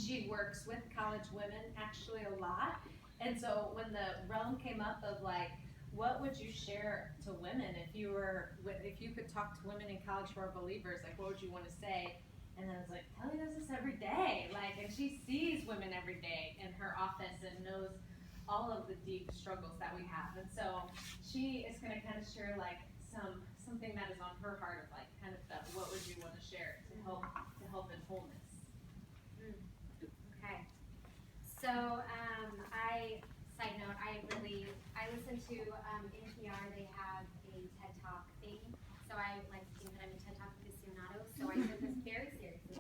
she works with college women actually a lot. And so when the realm came up of like, what would you share to women if you could talk to women in college who are believers, like what would you want to say? And I was like, Kelly does this every day, like, and she sees women every day in her office and knows all of the deep struggles that we have. And so she is going to kind of share like something that is on her heart of like kind of the what would you want to share to help in wholeness. Okay. So side note, I listen to NPR. They have a TED Talk thing. So I like to think that I'm a TED Talk aficionado. So I took this very seriously.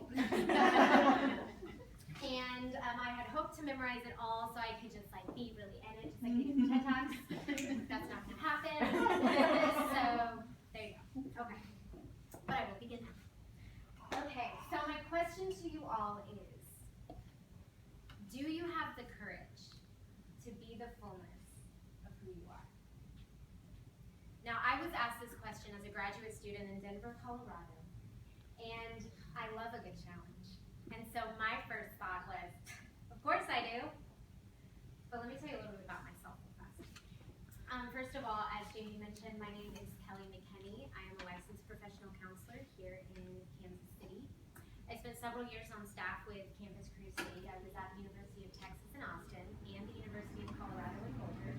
And I had hoped to memorize it all so I could just like be really in it, just like they do the TED Talks. That's not going to happen. So there you go. Okay. But I will begin now. Okay, so my question to you all is, do you have the courage to be the fullness of who you are? Now, I was asked this question as a graduate student in Denver, Colorado, and I love a good challenge. And so my first thought was, of course I do. But let me tell you a little bit about myself real fast. First of all, as Jamie mentioned, my name is Kelly McKinney. I am a licensed professional counselor here in Kansas City. I spent several years on staff with Campus Crusade. I was at the University of Texas in Austin and the University of Colorado in Boulder.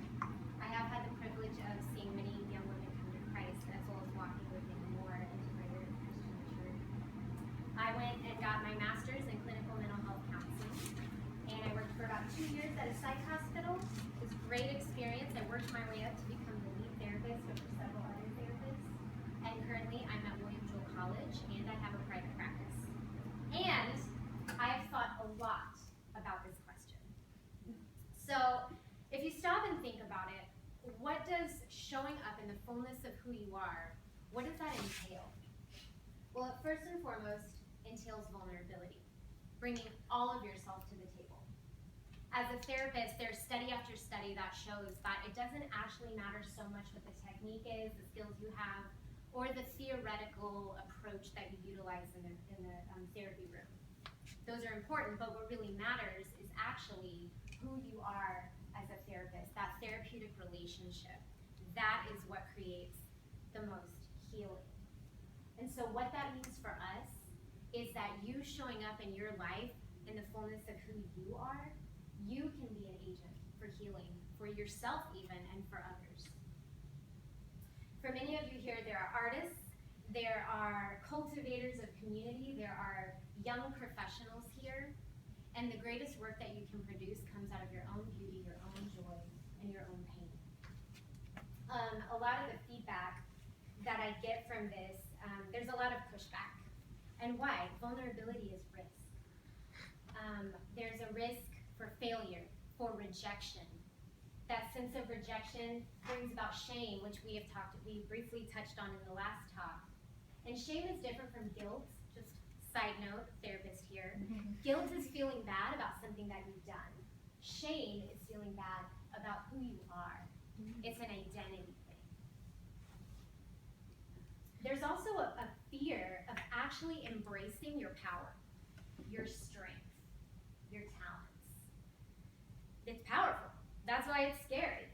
I have had the privilege of seeing many young women come to Christ, as well as walking with a more integrated Christian maturity. I went and got my master's in clinical mental health counseling, and I worked for about 2 years at a psych hospital. It was a great experience. I worked my way up to become the lead therapist over several other therapists. And currently, I'm at William Jewell College, and I have a private practice. And I have thought a lot about this question. So, if you stop and think about it, what does showing up in the fullness of who you are, what does that entail? Well, it first and foremost entails vulnerability, bringing all of yourself to the table. As a therapist, there's study after study that shows that it doesn't actually matter so much what the technique is, the skills you have, or the theoretical approach that you utilize in the therapy room. Those are important, but what really matters is actually who you are as a therapist, that therapeutic relationship. That is what creates the most healing. And so what that means for us is that you showing up in your life in the fullness of who you are, you can be an agent for healing, for yourself even, and for others. For many of you here, there are artists, there are cultivators of community, there are young professionals here, and the greatest work that you can produce comes out of your own beauty, your own joy, and your own pain. A lot of the feedback that I get from this, there's a lot of pushback. And why? Vulnerability is risk. There's a risk for failure, for rejection. That sense of rejection brings about shame, which we briefly touched on in the last talk. And shame is different from guilt. Just side note, therapist here. Guilt is feeling bad about something that you've done. Shame is feeling bad about who you are. It's an identity thing. There's also a fear of actually embracing your power, your strength, your talents. It's powerful. That's why it's scary.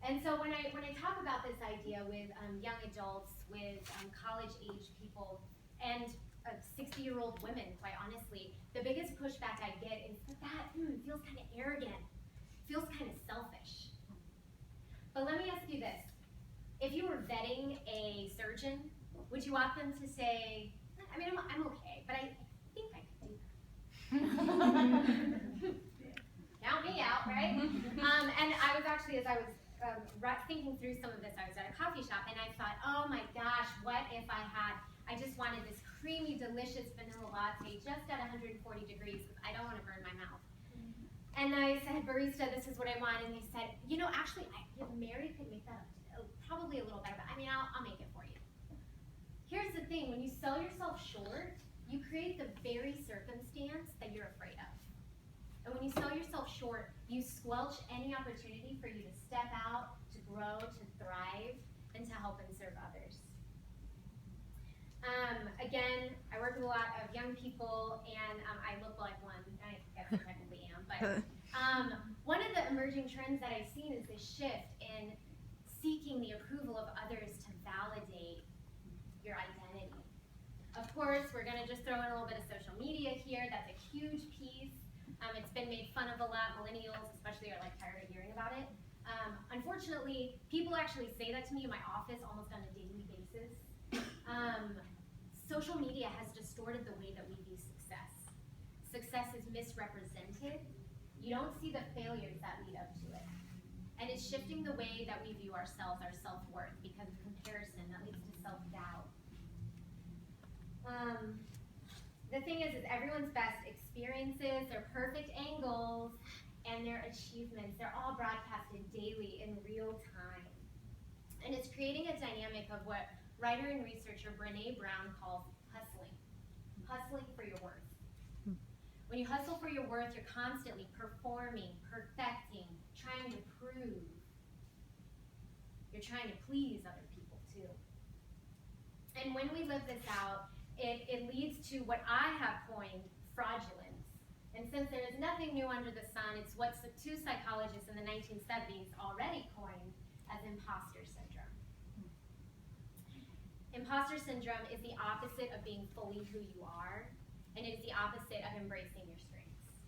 And so when I talk about this idea with young adults, with college-age people, and 60-year-old women, quite honestly, the biggest pushback I get is that feels kind of arrogant, feels kind of selfish. But let me ask you this. If you were vetting a surgeon, would you want them to say, I mean, I'm okay, but I think I could do that. Count me out, right? And I was actually, as I was thinking through some of this, I was at a coffee shop, and I thought, oh my gosh, what if I just wanted this creamy, delicious vanilla latte just at 140 degrees, because I don't want to burn my mouth. And I said, barista, this is what I want. And they said, actually, if Mary could make that probably a little better, but I mean, I'll make it for you. Here's the thing, when you sell yourself short, you create the very circumstance that you're afraid of. And when you sell yourself short, you squelch any opportunity for you to step out, to grow, to thrive, and to help and serve others. Again, I work with a lot of young people, and I look like one. I guess I technically am, but one of the emerging trends that I've seen is this shift in seeking the approval of others to validate your identity. Of course, we're going to just throw in a little bit of social media here. That's a huge piece. It's been made fun of a lot. Millennials especially are like tired of hearing about it. Unfortunately, people actually say that to me in my office almost on a daily basis. Social media has distorted the way that we view success. Success is misrepresented. You don't see the failures that lead up to it. And it's shifting the way that we view ourselves, our self-worth, because of comparison that leads to self-doubt. The thing is everyone's best experiences, their perfect angles, and their achievements, they're all broadcasted daily in real time. And it's creating a dynamic of what writer and researcher Brené Brown calls hustling for your worth. When you hustle for your worth, you're constantly performing, perfecting, trying to prove. You're trying to please other people too. And when we live this out, it leads to what I have coined fraudulence. And since there is nothing new under the sun, it's what two psychologists in the 1970s already coined as imposter syndrome. Imposter syndrome is the opposite of being fully who you are, and it is the opposite of embracing your strengths.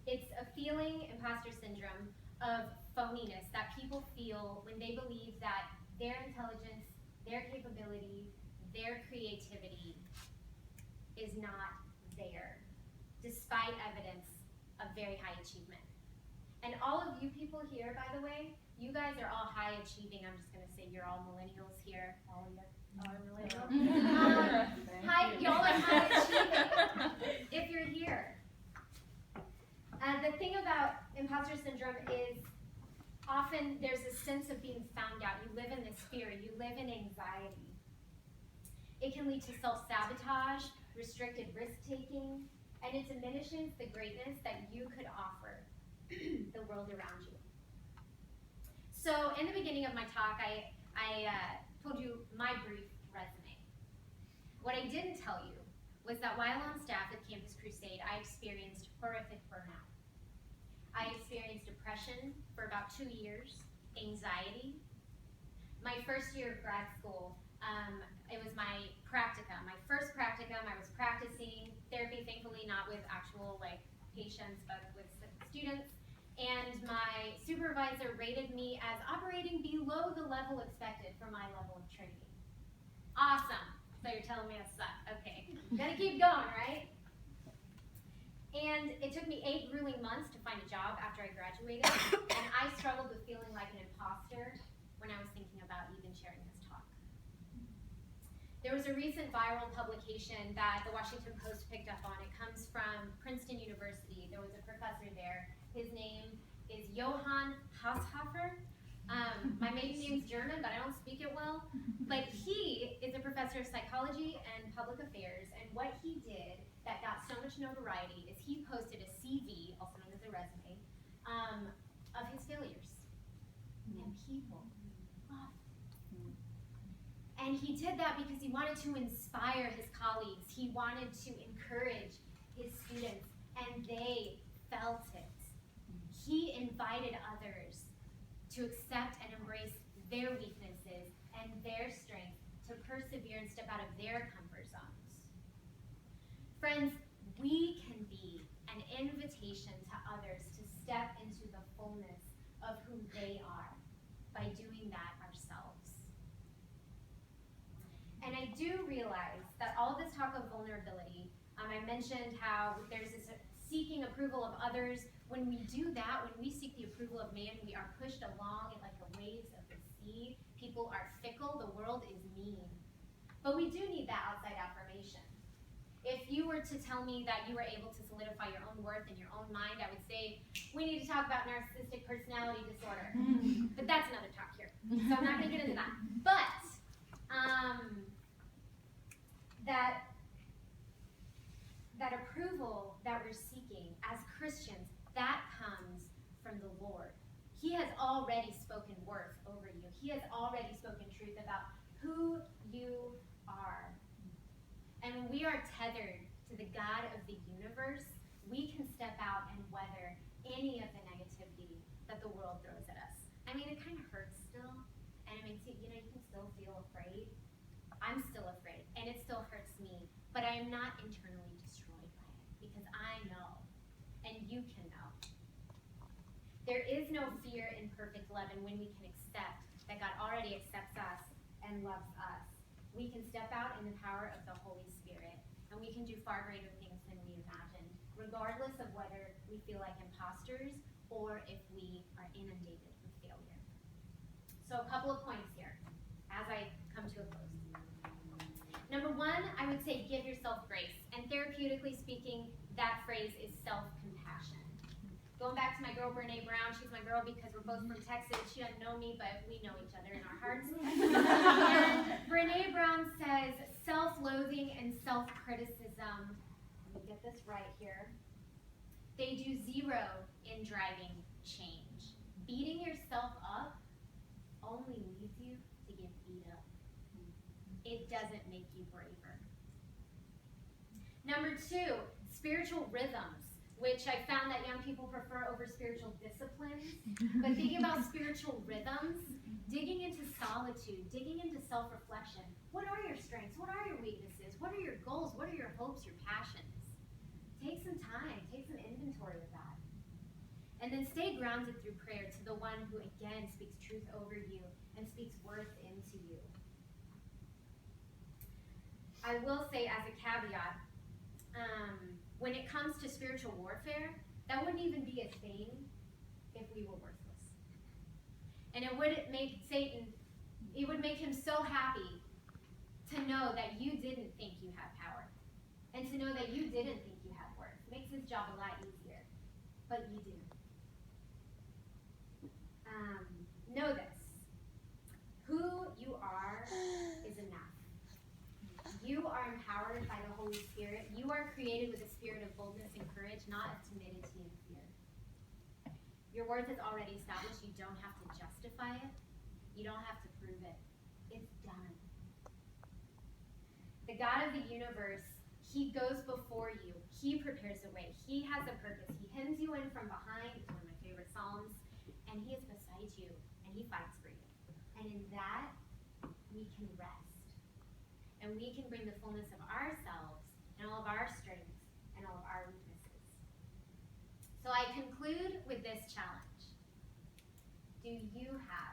It's a feeling, imposter syndrome, of phoniness that people feel when they believe that their intelligence, their capability, their creativity is not there, despite evidence of very high achievement. And all of you people here, by the way, you guys are all high achieving. I'm just going to say you're all millennials here. All of you are millennials. Y'all are high achieving if you're here. The thing about imposter syndrome is often there's a sense of being found out. You live in this fear. You live in anxiety. It can lead to self-sabotage, restricted risk-taking, and it diminishes the greatness that you could offer the world around you. So in the beginning of my talk, I told you my brief resume. What I didn't tell you was that while on staff at Campus Crusade, I experienced horrific burnout. I experienced depression for about 2 years, anxiety. My first year of grad school, it was my practicum. My first practicum, I was practicing therapy, thankfully not with actual patients, but with students. And my supervisor rated me as operating below the level expected for my level of training. Awesome. So you're telling me I suck. Okay. Gotta keep going, right? And it took me 8 grueling months to find a job after I graduated. And I struggled with feeling like an imposter when I was thinking about even sharing this talk. There was a recent viral publication that the Washington Post picked up on. It comes from Princeton University. There was a professor there. His name is Johann Haushofer. My maiden name's German, but I don't speak it well. But he is a professor of psychology and public affairs, and what he did that got so much notoriety is he posted a CV, also known as a resume, of his failures. And people loved it. And he did that because he wanted to inspire his colleagues. He wanted to encourage his students, and they felt it. He invited others to accept and embrace their weaknesses and their strengths, to persevere and step out of their comfort zones. Friends, we can be an invitation to others to step into the fullness of who they are by doing that ourselves. And I do realize that all this talk of vulnerability, I mentioned how there's this seeking approval of others. When we do that, when we seek the approval of man, we are pushed along like the waves of the sea. People are fickle. The world is mean. But we do need that outside affirmation. If you were to tell me that you were able to solidify your own worth in your own mind, I would say, we need to talk about narcissistic personality disorder. But that's another talk here. So I'm not going to get into that. But that approval that we're seeking as Christians, that comes from the Lord. He has already spoken worth over you. He has already spoken truth about who you are. are. And when we are tethered to the God of the universe, we can step out and weather any of the negativity that the world throws at us. I mean, it kind of hurts still, and it makes you, you can still feel afraid. I'm still afraid, and it still hurts me, but I am not internally destroyed by it, because I know, and you can know. There is no fear in perfect love, and when we can accept that God already accepts us and loves us, we can step out in the power of the Holy Spirit, and we can do far greater things than we imagined, regardless of whether we feel like imposters or if we are inundated with failure. So a couple of points here as I come to a close. Number one, I would say give yourself grace. And therapeutically speaking, that phrase is self-compassion. Going back to my girl, Brene Brown, she's my girl because we're both from Texas. She doesn't know me, but we know each other in our hearts. And Brene Brown says, self-loathing and self-criticism, let me get this right here, they do zero in driving change. Beating yourself up only leads you to get beat up. It doesn't make you braver. Number two, spiritual rhythms, which I found that young people prefer over spiritual disciplines. But thinking about spiritual rhythms, digging into solitude, digging into self-reflection. What are your strengths? What are your weaknesses? What are your goals? What are your hopes, your passions? Take some time, take some inventory of that. And then stay grounded through prayer to the one who again speaks truth over you and speaks worth into you. I will say as a caveat, when it comes to spiritual warfare, that wouldn't even be a thing if we were worthless. And it would make Satan, it would make him so happy to know that you didn't think you had power. And to know that you didn't think you had worth. It makes his job a lot easier. But you do. Know this. Who you are is enough. You are empowered by the Holy Spirit. You are created with a spirit of boldness and courage, not of timidity and fear. Your worth is already established. You don't have to justify it. You don't have to prove it. It's done. The God of the universe, he goes before you. He prepares the way. He has a purpose. He hems you in from behind. It's one of my favorite Psalms. And he is beside you, and he fights for you. And in that, we can rest. And we can bring the fullness of ourselves and all of our strengths and all of our weaknesses. So I conclude with this challenge. Do you have